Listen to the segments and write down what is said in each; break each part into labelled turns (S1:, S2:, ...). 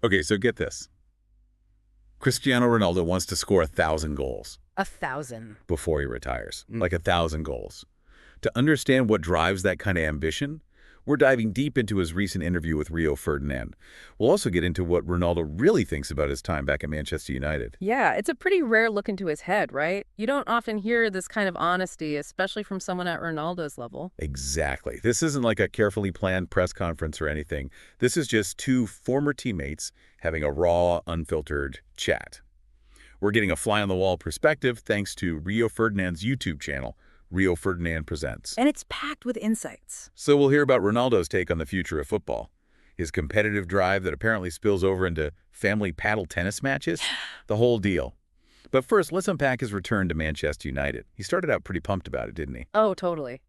S1: Okay, so get this. Cristiano Ronaldo wants to score 1,000 goals
S2: 1,000.
S1: before he retires. Like 1,000 goals. To understand what drives that kind of ambition, we're diving deep into his recent interview with Rio Ferdinand. We'll also get into what Ronaldo really thinks about his time back at Manchester United.
S2: Yeah, it's a pretty rare look into his head, right? You don't often hear this kind of honesty, especially from someone at Ronaldo's level.
S1: Exactly. This isn't like a carefully planned press conference or anything. This is just two former teammates having a raw, unfiltered chat. We're getting a fly-on-the-wall perspective thanks to Rio Ferdinand's YouTube channel, Rio Ferdinand Presents.
S2: And it's packed with insights.
S1: So we'll hear about Ronaldo's take on the future of football, his competitive drive that apparently spills over into family paddle tennis matches, the whole deal. But first, let's unpack his return to Manchester United. He started out pretty pumped about it, didn't he?
S2: Oh, totally.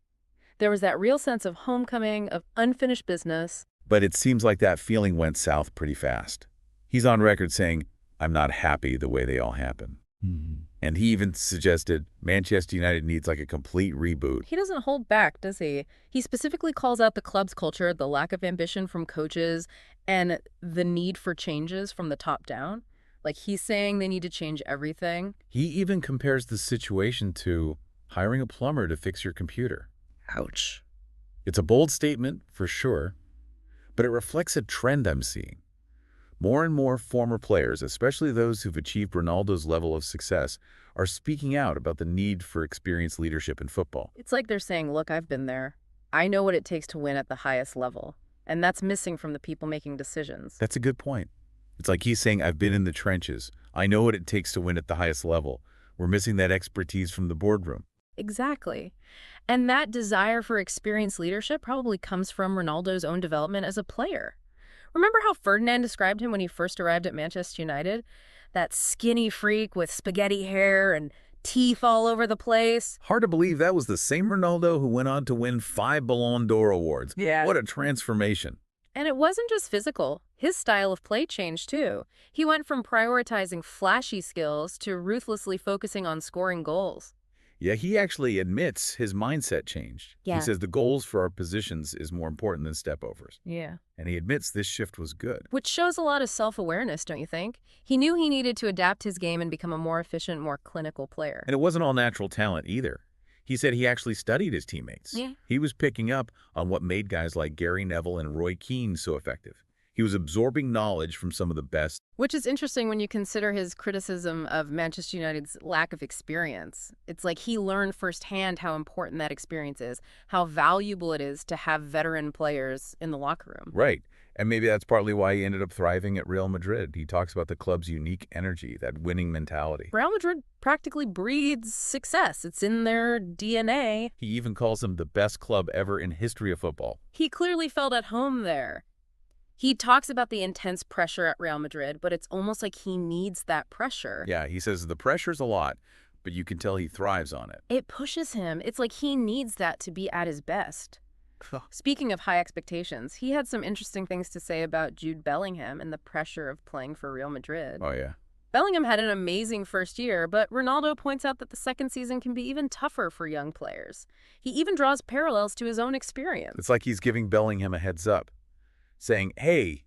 S2: There was that real sense of homecoming, of unfinished business.
S1: But it seems like that feeling went south pretty fast. He's on record saying, "I'm not happy the way they all happen." And he even suggested Manchester United needs like a complete reboot.
S2: He doesn't hold back, does he? He specifically calls out the club's culture, the lack of ambition from coaches, and the need for changes from the top down. Like, he's saying they need to change everything.
S1: He even compares the situation to hiring a plumber to fix your computer.
S2: Ouch.
S1: It's a bold statement, for sure, but it reflects a trend I'm seeing. More and more former players, especially those who've achieved Ronaldo's level of success, are speaking out about the need for experienced leadership in football.
S2: It's like they're saying, look, I've been there. I know what it takes to win at the highest level. And that's missing from the people making decisions.
S1: That's a good point. It's like he's saying, I've been in the trenches. I know what it takes to win at the highest level. We're missing that expertise from the boardroom.
S2: Exactly. And that desire for experienced leadership probably comes from Ronaldo's own development as a player. Remember how Ferdinand described him when he first arrived at Manchester United? That skinny freak with spaghetti hair and teeth all over the place.
S1: Hard to believe that was the same Ronaldo who went on to win 5 Ballon d'Or awards.
S2: Yeah.
S1: What a transformation.
S2: And it wasn't just physical. His style of play changed too. He went from prioritizing flashy skills to ruthlessly focusing on scoring goals.
S1: Yeah, he actually admits his mindset changed.
S2: Yeah.
S1: He says the goals for our positions is more important than step-overs.
S2: Yeah.
S1: And he admits this shift was good.
S2: Which shows a lot of self-awareness, don't you think? He knew he needed to adapt his game and become a more efficient, more clinical player.
S1: And it wasn't all natural talent either. He said he actually studied his teammates.
S2: Yeah.
S1: He was picking up on what made guys like Gary Neville and Roy Keane so effective. He was absorbing knowledge from some of the best.
S2: Which is interesting when you consider his criticism of Manchester United's lack of experience. It's like he learned firsthand how important that experience is, how valuable it is to have veteran players in the locker room.
S1: Right. And maybe that's partly why he ended up thriving at Real Madrid. He talks about the club's unique energy, that winning mentality.
S2: Real Madrid practically breeds success. It's in their DNA.
S1: He even calls them the best club ever in history of football.
S2: He clearly felt at home there. He talks about the intense pressure at Real Madrid, but it's almost like he needs that pressure.
S1: Yeah, he says the pressure's a lot, but you can tell he thrives on it.
S2: It pushes him. It's like he needs that to be at his best. Speaking of high expectations, he had some interesting things to say about Jude Bellingham and the pressure of playing for Real Madrid.
S1: Oh, yeah.
S2: Bellingham had an amazing first year, but Ronaldo points out that the second season can be even tougher for young players. He even draws parallels to his own experience.
S1: It's like he's giving Bellingham a heads up, saying, hey,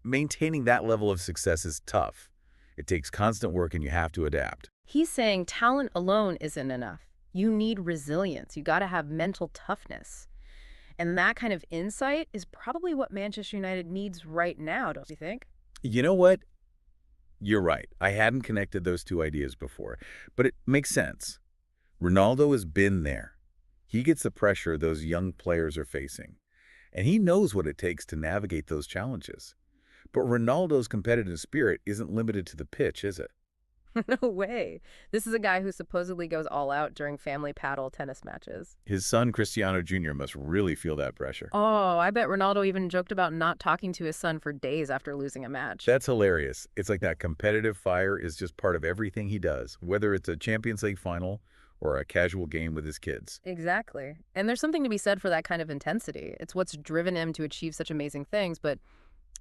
S1: maintaining that level of success is tough. It takes constant work and you have to adapt.
S2: He's saying talent alone isn't enough. You need resilience. You got to have mental toughness. And that kind of insight is probably what Manchester United needs right now, don't you think?
S1: You know what? You're right. I hadn't connected those two ideas before, but it makes sense. Ronaldo has been there. He gets the pressure those young players are facing, and he knows what it takes to navigate those challenges. But Ronaldo's competitive spirit isn't limited to the pitch, is it?
S2: No way. This is a guy who supposedly goes all out during family paddle tennis matches.
S1: His son, Cristiano Jr., must really feel that pressure.
S2: Oh, I bet Ronaldo even joked about not talking to his son for days after losing a match.
S1: That's hilarious. It's like that competitive fire is just part of everything he does, whether it's a Champions League final or a casual game with his kids.
S2: Exactly. And there's something to be said for that kind of intensity. It's what's driven him to achieve such amazing things, but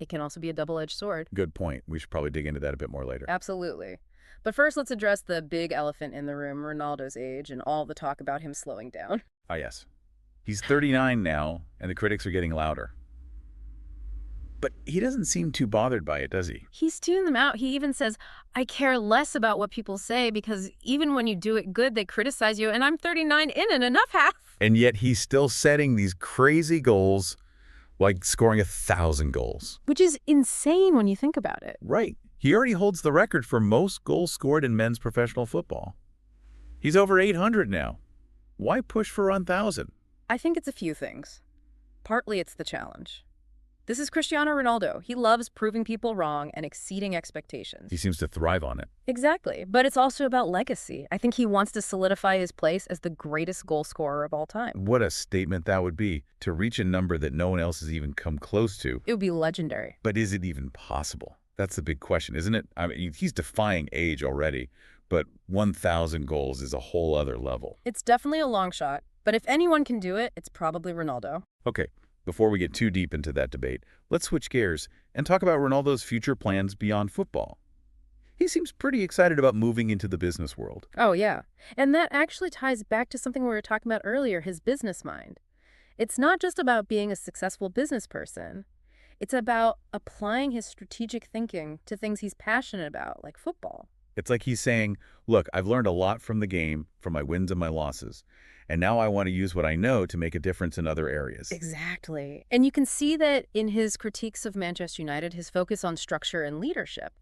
S2: it can also be a double-edged sword.
S1: Good point. We should probably dig into that a bit more later.
S2: Absolutely. But first, let's address the big elephant in the room, Ronaldo's age, and all the talk about him slowing down.
S1: Ah, yes. He's 39 now, and the critics are getting louder. But he doesn't seem too bothered by it, does he?
S2: He's tuned them out. He even says, I care less about what people say because even when you do it good, they criticize you, and I'm 39 in and enough half.
S1: And yet he's still setting these crazy goals, like scoring 1,000 goals.
S2: Which is insane when you think about it.
S1: Right. He already holds the record for most goals scored in men's professional football. He's over 800 now. Why push for 1,000?
S2: I think it's a few things. Partly it's the challenge. This is Cristiano Ronaldo. He loves proving people wrong and exceeding expectations.
S1: He seems to thrive on it.
S2: Exactly. But it's also about legacy. I think he wants to solidify his place as the greatest goal scorer of all time.
S1: What a statement that would be, to reach a number that no one else has even come close to.
S2: It would be legendary.
S1: But is it even possible? That's the big question, isn't it? I mean, he's defying age already, but 1,000 goals is a whole other level.
S2: It's definitely a long shot, but if anyone can do it, it's probably Ronaldo.
S1: Okay, before we get too deep into that debate, let's switch gears and talk about Ronaldo's future plans beyond football. He seems pretty excited about moving into the business world.
S2: Oh, yeah. And that actually ties back to something we were talking about earlier, his business mind. It's not just about being a successful business person. It's about applying his strategic thinking to things he's passionate about, like football.
S1: It's like he's saying, look, I've learned a lot from the game, from my wins and my losses, and now I want to use what I know to make a difference in other areas.
S2: Exactly. And you can see that in his critiques of Manchester United, his focus on structure and leadership.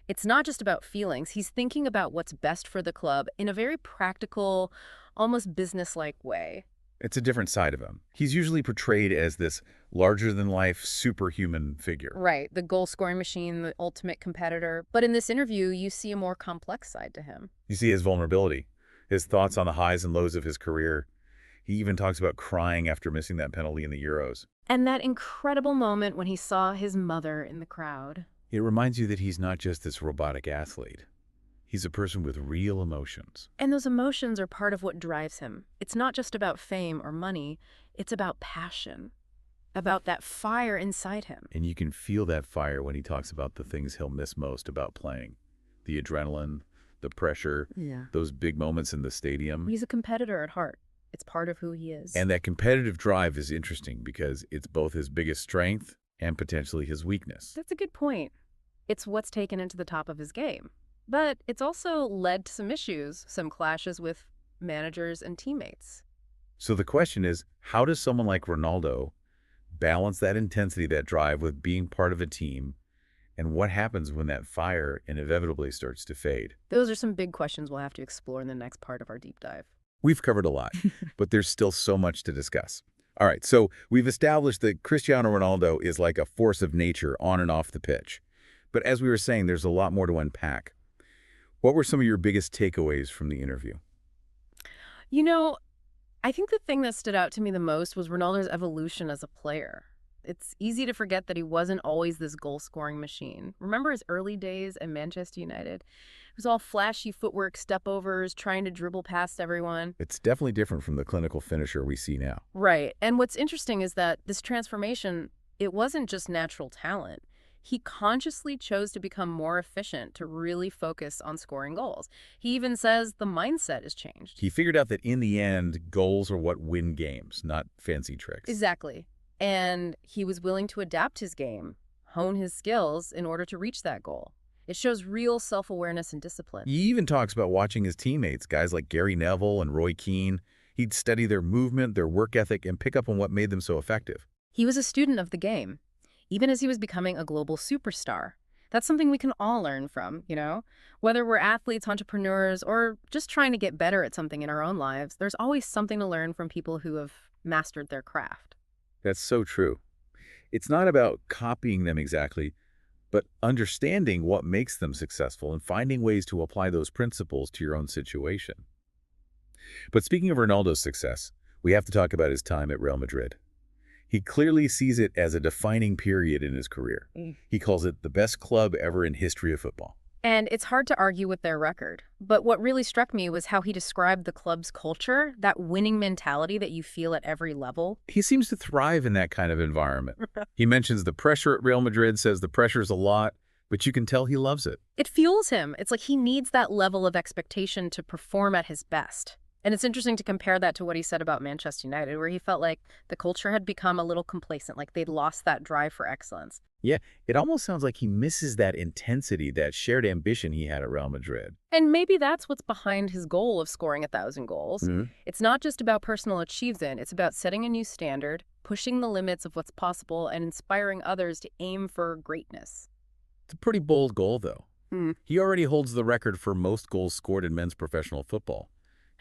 S2: It's not just about feelings. He's thinking about what's best for the club in a very practical, almost business-like way.
S1: It's a different side of him. He's usually portrayed as this larger-than-life superhuman figure.
S2: Right, the goal-scoring machine, the ultimate competitor. But in this interview, you see a more complex side to him.
S1: You see his vulnerability, his thoughts on the highs and lows of his career. He even talks about crying after missing that penalty in the Euros.
S2: And that incredible moment when he saw his mother in the crowd.
S1: It reminds you that he's not just this robotic athlete. He's a person with real emotions.
S2: And those emotions are part of what drives him. It's not just about fame or money. It's about passion, about that fire inside him.
S1: And you can feel that fire when he talks about the things he'll miss most about playing. The adrenaline, the pressure, those big moments in the stadium.
S2: He's a competitor at heart. It's part of who he is.
S1: And that competitive drive is interesting because it's both his biggest strength and potentially his weakness.
S2: That's a good point. It's what's taken him to the top of his game. But it's also led to some issues, some clashes with managers and teammates.
S1: So the question is, how does someone like Ronaldo balance that intensity, that drive with being part of a team? And what happens when that fire inevitably starts to fade?
S2: Those are some big questions we'll have to explore in the next part of our deep dive.
S1: We've covered a lot, but there's still so much to discuss. All right, so we've established that Cristiano Ronaldo is like a force of nature on and off the pitch. But as we were saying, there's a lot more to unpack. What were some of your biggest takeaways from the interview?
S2: You know, I think the thing that stood out to me the most was Ronaldo's evolution as a player. It's easy to forget that he wasn't always this goal-scoring machine. Remember his early days at Manchester United? It was all flashy footwork, step-overs, trying to dribble past everyone.
S1: It's definitely different from the clinical finisher we see now.
S2: Right. And what's interesting is that this transformation, it wasn't just natural talent. He consciously chose to become more efficient, to really focus on scoring goals. He even says the mindset has changed.
S1: He figured out that in the end, goals are what win games, not fancy tricks.
S2: Exactly. And he was willing to adapt his game, hone his skills in order to reach that goal. It shows real self-awareness and discipline.
S1: He even talks about watching his teammates, guys like Gary Neville and Roy Keane. He'd study their movement, their work ethic, and pick up on what made them so effective.
S2: He was a student of the game, even as he was becoming a global superstar. That's something we can all learn from, you know? Whether we're athletes, entrepreneurs, or just trying to get better at something in our own lives, there's always something to learn from people who have mastered their craft.
S1: That's so true. It's not about copying them exactly, but understanding what makes them successful and finding ways to apply those principles to your own situation. But speaking of Ronaldo's success, we have to talk about his time at Real Madrid. He clearly sees it as a defining period in his career. He calls it the best club ever in history of football.
S2: And it's hard to argue with their record. But what really struck me was how he described the club's culture, that winning mentality that you feel at every level.
S1: He seems to thrive in that kind of environment. He mentions the pressure at Real Madrid, says the pressure's a lot, but you can tell he loves it.
S2: It fuels him. It's like he needs that level of expectation to perform at his best. And it's interesting to compare that to what he said about Manchester United, where he felt like the culture had become a little complacent, like they'd lost that drive for excellence.
S1: Yeah, it almost sounds like he misses that intensity, that shared ambition he had at Real Madrid.
S2: And maybe that's what's behind his goal of scoring 1,000 goals.
S1: Mhm.
S2: It's not just about personal achievement, it's about setting a new standard, pushing the limits of what's possible, and inspiring others to aim for greatness.
S1: It's a pretty bold goal, though.
S2: Hmm.
S1: He already holds the record for most goals scored in men's professional football.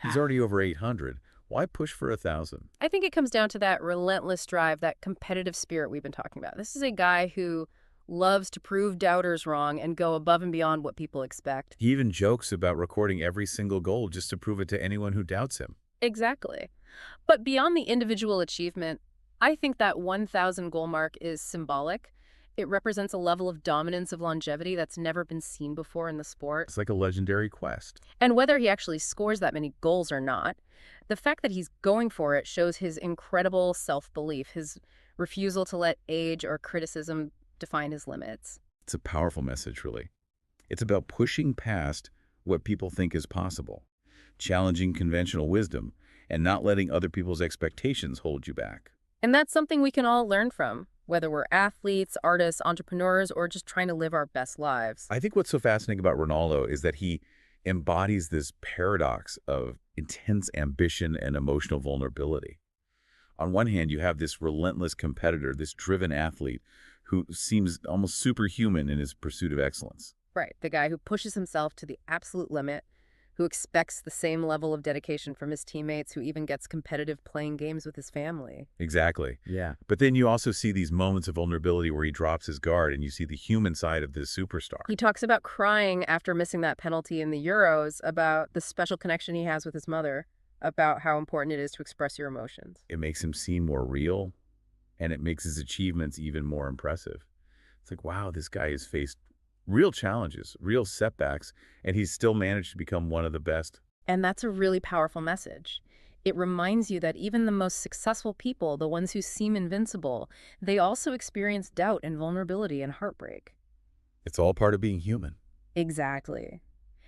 S1: He's already over 800. Why push for 1,000?
S2: I think it comes down to that relentless drive, that competitive spirit we've been talking about. This is a guy who loves to prove doubters wrong and go above and beyond what people expect.
S1: He even jokes about recording every single goal just to prove it to anyone who doubts him.
S2: Exactly. But beyond the individual achievement, I think that 1,000 goal mark is symbolic. It represents a level of dominance of longevity that's never been seen before in the sport.
S1: It's like a legendary quest.
S2: And whether he actually scores that many goals or not, the fact that he's going for it shows his incredible self-belief, his refusal to let age or criticism define his limits.
S1: It's a powerful message, really. It's about pushing past what people think is possible, challenging conventional wisdom, and not letting other people's expectations hold you back.
S2: And that's something we can all learn from, whether we're athletes, artists, entrepreneurs, or just trying to live our best lives.
S1: I think what's so fascinating about Ronaldo is that he embodies this paradox of intense ambition and emotional vulnerability. On one hand, you have this relentless competitor, this driven athlete who seems almost superhuman in his pursuit of excellence.
S2: Right, the guy who pushes himself to the absolute limit, who expects the same level of dedication from his teammates, who even gets competitive playing games with his family.
S1: Exactly. Yeah. But then you also see these moments of vulnerability where he drops his guard and you see the human side of this superstar.
S2: He talks about crying after missing that penalty in the Euros, about the special connection he has with his mother, about how important it is to express your emotions.
S1: It makes him seem more real, and it makes his achievements even more impressive. It's like, wow, this guy has faced real challenges, real setbacks, and he's still managed to become one of the best.
S2: And that's a really powerful message. It reminds you that even the most successful people, the ones who seem invincible, they also experience doubt and vulnerability and heartbreak.
S1: It's all part of being human.
S2: Exactly.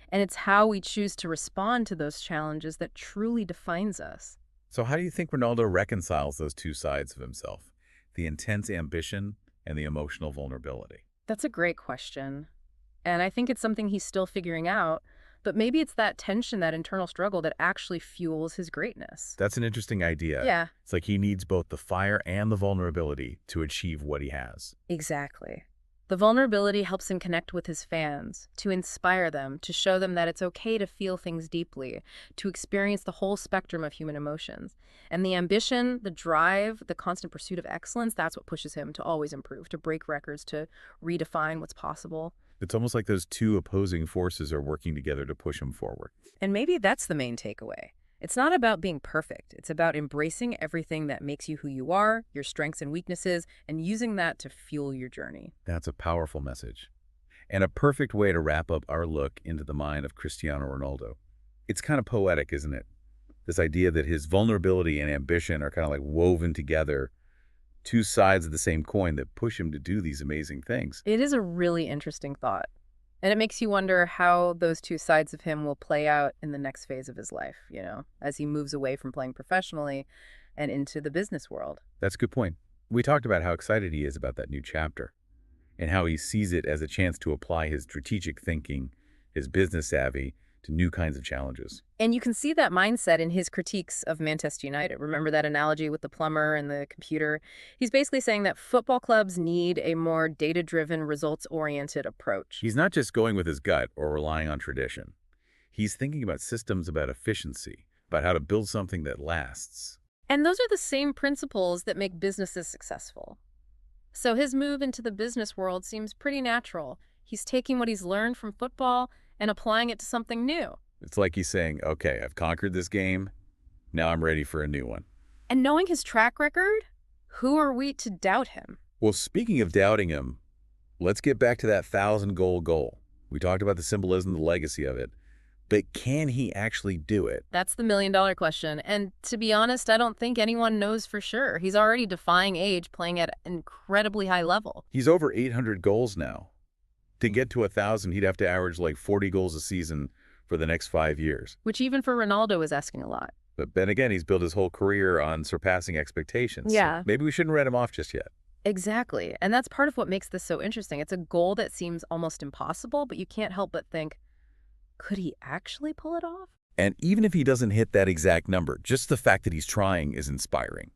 S2: And it's how we choose to respond to those challenges that truly defines us.
S1: So how do you think Ronaldo reconciles those two sides of himself, the intense ambition and the emotional vulnerability?
S2: That's a great question. And I think it's something he's still figuring out, but maybe it's that tension, that internal struggle that actually fuels his greatness.
S1: That's an interesting idea.
S2: Yeah,
S1: It's like he needs both the fire and the vulnerability to achieve what he has.
S2: exactly. The vulnerability helps him connect with his fans, to inspire them, to show them that it's okay to feel things deeply, to experience the whole spectrum of human emotions. And the ambition, the drive, the constant pursuit of excellence, that's what pushes him to always improve, to break records, to redefine what's possible.
S1: It's almost like those two opposing forces are working together to push him forward.
S2: And maybe that's the main takeaway. It's not about being perfect. It's about embracing everything that makes you who you are, your strengths and weaknesses, and using that to fuel your journey.
S1: That's a powerful message. And a perfect way to wrap up our look into the mind of Cristiano Ronaldo. It's kind of poetic, isn't it? This idea that his vulnerability and ambition are kind of like woven together, two sides of the same coin that push him to do these amazing things.
S2: It is a really interesting thought. And it makes you wonder how those two sides of him will play out in the next phase of his life, as he moves away from playing professionally and into the business world.
S1: That's a good point. We talked about how excited he is about that new chapter and how he sees it as a chance to apply his strategic thinking, his business savvy, to new kinds of challenges.
S2: And you can see that mindset in his critiques of Manchester United. Remember that analogy with the plumber and the computer? He's basically saying that football clubs need a more data-driven, results-oriented approach.
S1: He's not just going with his gut or relying on tradition. He's thinking about systems, about efficiency, about how to build something that lasts.
S2: And those are the same principles that make businesses successful. So his move into the business world seems pretty natural. He's taking what he's learned from football and applying it to something new.
S1: It's like he's saying, okay, I've conquered this game. Now I'm ready for a new one.
S2: And knowing his track record, who are we to doubt him?
S1: Well, speaking of doubting him, let's get back to that 1,000-goal goal. We talked about the symbolism, the legacy of it. But can he actually do it?
S2: That's the million-dollar question. And to be honest, I don't think anyone knows for sure. He's already defying age, playing at an incredibly high level.
S1: He's over 800 goals now. To get to 1,000, he'd have to average like 40 goals a season for the next 5 years.
S2: Which even for Ronaldo is asking a lot.
S1: But then again, he's built his whole career on surpassing expectations.
S2: Yeah.
S1: So maybe we shouldn't write him off just yet.
S2: Exactly. And that's part of what makes this so interesting. It's a goal that seems almost impossible, but you can't help but think, could he actually pull it off?
S1: And even if he doesn't hit that exact number, just the fact that he's trying is inspiring.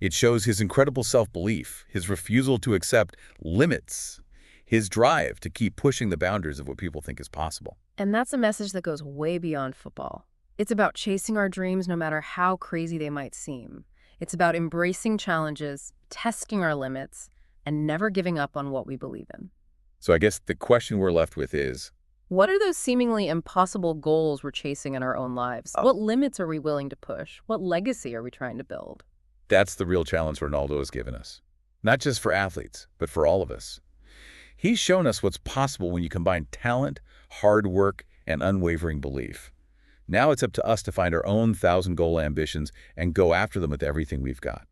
S1: It shows his incredible self-belief, his refusal to accept limits, his drive to keep pushing the boundaries of what people think is possible.
S2: And that's a message that goes way beyond football. It's about chasing our dreams no matter how crazy they might seem. It's about embracing challenges, testing our limits, and never giving up on what we believe in.
S1: So I guess the question we're left with is,
S2: What are those seemingly impossible goals we're chasing in our own lives? What limits are we willing to push? What legacy are we trying to build?
S1: that's the real challenge Ronaldo has given us. Not just for athletes, but for all of us. He's shown us what's possible when you combine talent, hard work, and unwavering belief. Now it's up to us to find our own 1,000-goal ambitions and go after them with everything we've got.